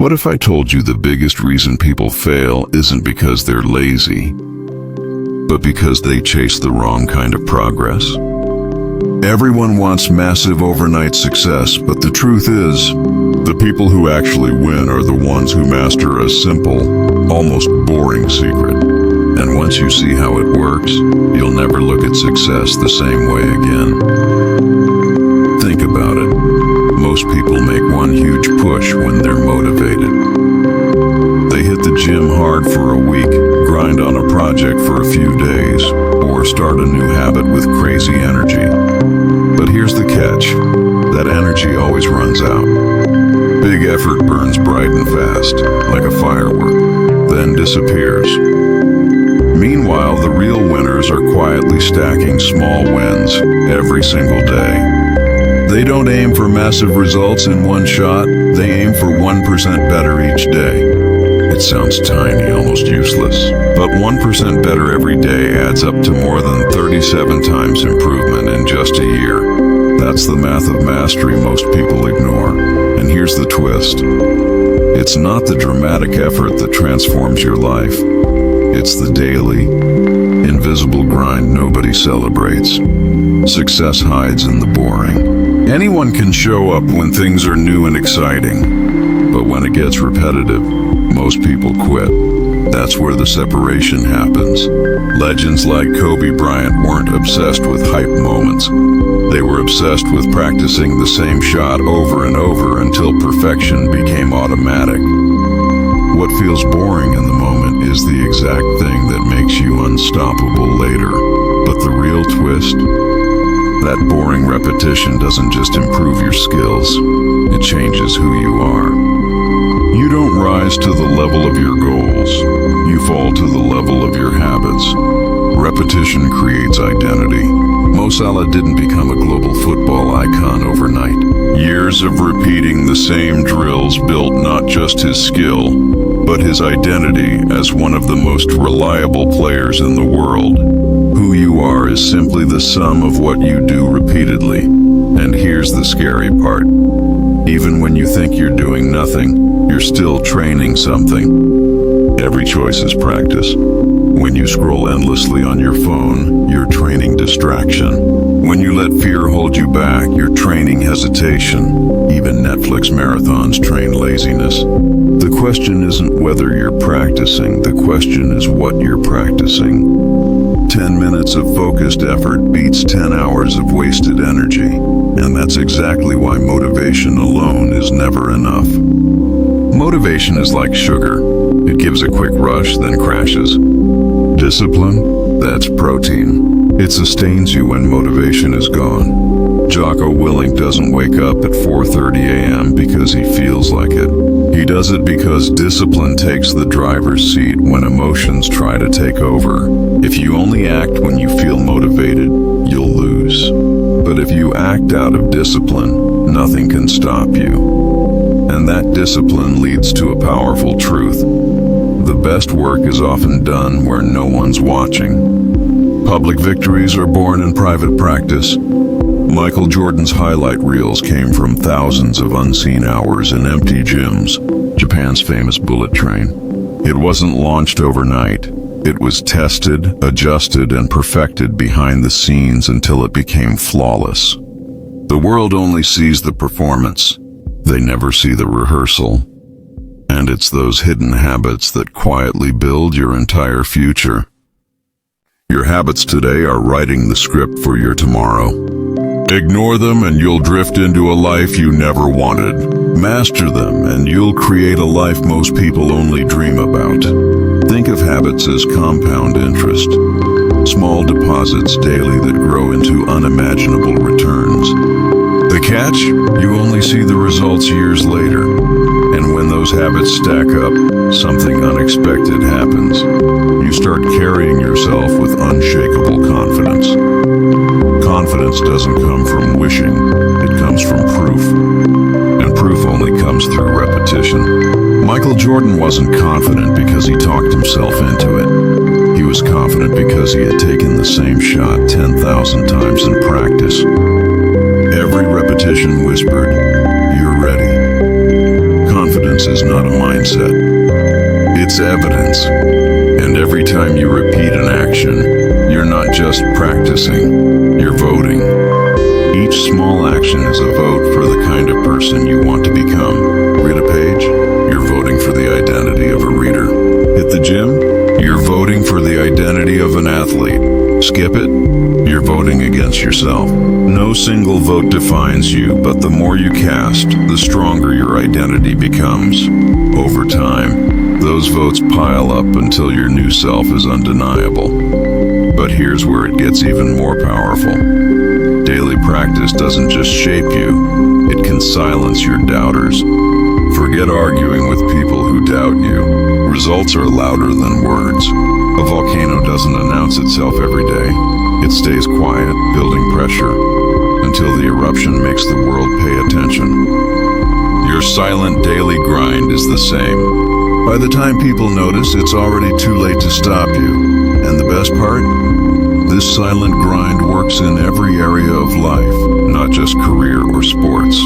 What if I told you the biggest reason people fail isn't because they're lazy, but because they chase the wrong kind of progress? Everyone wants massive overnight success, but the truth is, the people who actually win are the ones who master a simple, almost boring secret. And once you see how it works, you'll never look at success the same way again. Think about it. Most people make one huge push when they're motivated. They hit the gym hard for a week, grind on a project for a few days, or start a new habit with crazy energy. But here's the catch. That energy always runs out. Big effort burns bright and fast, like a firework, then disappears. Meanwhile, the real winners are quietly stacking small wins every single day. They don't aim for massive results in one shot, they aim for 1% better each day. It sounds tiny, almost useless, but 1% better every day adds up to more than 37 times improvement in just a year. That's the math of mastery most people ignore. And here's the twist. It's not the dramatic effort that transforms your life. It's the daily, invisible grind nobody celebrates. Success hides in the boring. Anyone can show up when things are new and exciting, but when it gets repetitive, most people quit. That's where the separation happens. Legends like Kobe Bryant weren't obsessed with hype moments. They were obsessed with practicing the same shot over and over until perfection became automatic. What feels boring in the moment is the exact thing that makes you unstoppable later. But the real twist? That boring repetition doesn't just improve your skills, it changes who you are. You don't rise to the level of your goals, you fall to the level of your habits. Repetition creates identity. Mo Salah didn't become a global football icon overnight. Years of repeating the same drills built not just his skill, but his identity as one of the most reliable players in the world. Who you are is simply the sum of what you do repeatedly. And here's the scary part. Even when you think you're doing nothing, you're still training something. Every choice is practice. When you scroll endlessly on your phone, you're training distraction. When you let fear hold you back, you're training hesitation. Even Netflix marathons train laziness. The question isn't whether you're practicing, the question is what you're practicing. 10 minutes of focused effort beats 10 hours of wasted energy, and that's exactly why motivation alone is never enough. Motivation is like sugar. It gives a quick rush, then crashes. Discipline? That's protein. It sustains you when motivation is gone. Jocko Willink doesn't wake up at 4:30 a.m. because he feels like it. He does it because discipline takes the driver's seat when emotions try to take over. If you only act when you feel motivated, you'll lose. But if you act out of discipline, nothing can stop you. And that discipline leads to a powerful truth. The best work is often done where no one's watching. Public victories are born in private practice. Michael Jordan's highlight reels came from thousands of unseen hours in empty gyms, Japan's famous bullet train. It wasn't launched overnight. It was tested, adjusted, and perfected behind the scenes until it became flawless. The world only sees the performance. They never see the rehearsal. And it's those hidden habits that quietly build your entire future. Your habits today are writing the script for your tomorrow. Ignore them and you'll drift into a life you never wanted. Master them and you'll create a life most people only dream about. Think of habits as compound interest. Small deposits daily that grow into unimaginable returns. The catch? You only see the results years later. And when those habits stack up, something unexpected happens. You start carrying yourself with unshakable confidence. Confidence doesn't come from wishing, it comes from proof. And proof only comes through repetition. Michael Jordan wasn't confident because he talked himself into it. He was confident because he had taken the same shot 10,000 times in practice. Every repetition whispered, "You're ready." Confidence progress is not a mindset. It's evidence. And every time you repeat an action, you're not just practicing, you're voting. Each small action is a vote for the kind of person you want to become. Read a page? You're voting for the identity of a reader. Hit the gym? You're voting for the identity of an athlete. Skip it? You're voting against yourself. No single vote defines you, but the more you cast, the stronger your identity becomes. Over time, those votes pile up until your new self is undeniable. But here's where it gets even more powerful. Daily practice doesn't just shape you, it can silence your doubters. Forget arguing with people who doubt you. Results are louder than words. A volcano doesn't announce itself every day. It stays quiet, building pressure, until the eruption makes the world pay attention. Your silent daily grind is the same. By the time people notice, it's already too late to stop you. And the best part? This silent grind works in every area of life, not just career or sports.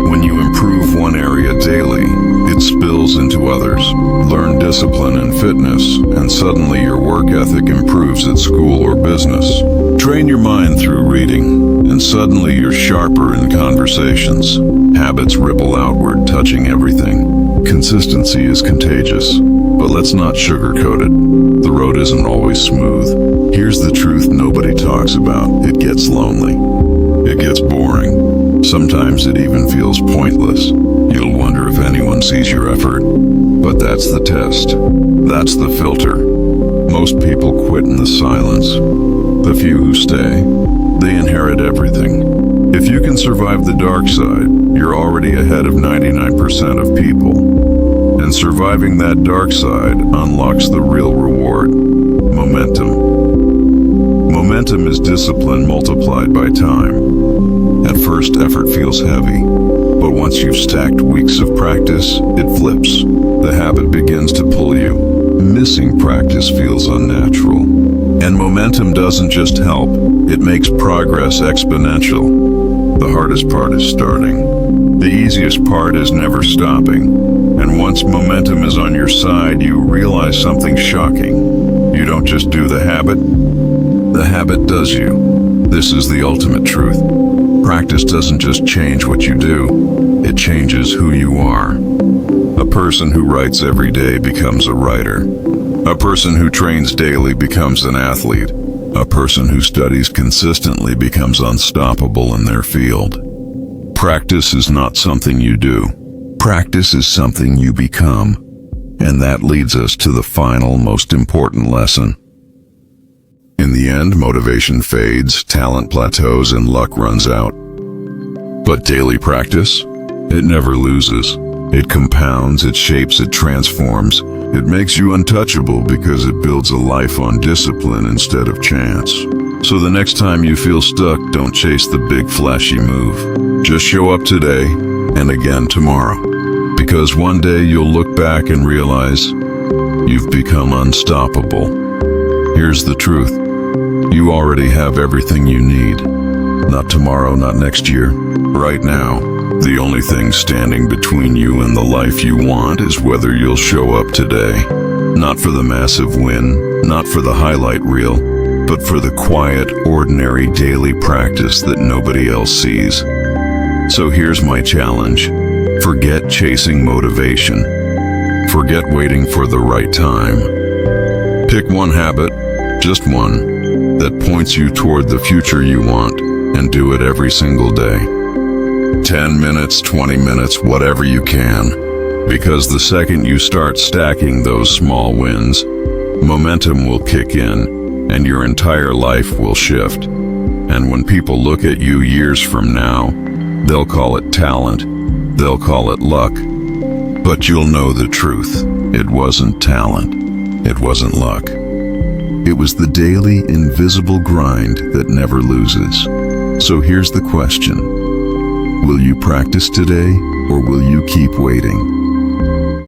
When you improve one area daily, it spills into others. Learn discipline and fitness, and suddenly your work ethic improves at school or business. Train your mind through reading, and suddenly you're sharper in conversations. Habits ripple outward, touching everything. Consistency is contagious, but let's not sugarcoat it. The road isn't always smooth. Here's the truth nobody talks about. It gets lonely. It gets boring. Sometimes it even feels pointless. You'll wonder if anyone sees your effort. But that's the test. That's the filter. Most people quit in the silence. The few who stay, they inherit everything. If you can survive the dark side, you're already ahead of 99% of people. And surviving that dark side unlocks the real reward: momentum. Momentum is discipline multiplied by time. At first, effort feels heavy, but once you've stacked weeks of practice, it flips. The habit begins to pull you. Missing practice feels unnatural. And momentum doesn't just help, it makes progress exponential. The hardest part is starting. The easiest part is never stopping. And once momentum is on your side, you realize something shocking. You don't just do the habit does you. This is the ultimate truth. Practice doesn't just change what you do, it changes who you are. A person who writes every day becomes a writer. A person who trains daily becomes an athlete. A person who studies consistently becomes unstoppable in their field. Practice is not something you do. Practice is something you become. And that leads us to the final, most important lesson. In the end, motivation fades, talent plateaus, and luck runs out. But daily practice? It never loses. It compounds, it shapes, it transforms. It makes you untouchable because it builds a life on discipline instead of chance. So the next time you feel stuck, don't chase the big flashy move. Just show up today and again tomorrow. Because one day you'll look back and realize you've become unstoppable. Here's the truth. You already have everything you need. Not tomorrow, not next year. Right now. The only thing standing between you and the life you want is whether you'll show up today. Not for the massive win, not for the highlight reel, but for the quiet, ordinary daily practice that nobody else sees. So here's my challenge. Forget chasing motivation. Forget waiting for the right time. Pick one habit, just one, that points you toward the future you want, and do it every single day. 10 minutes, 20 minutes, whatever you can. Because the second you start stacking those small wins, momentum will kick in, and your entire life will shift. And when people look at you years from now, they'll call it talent, they'll call it luck. But you'll know the truth. It wasn't talent, it wasn't luck. It was the daily, invisible grind that never loses. So here's the question. Will you practice today, or will you keep waiting?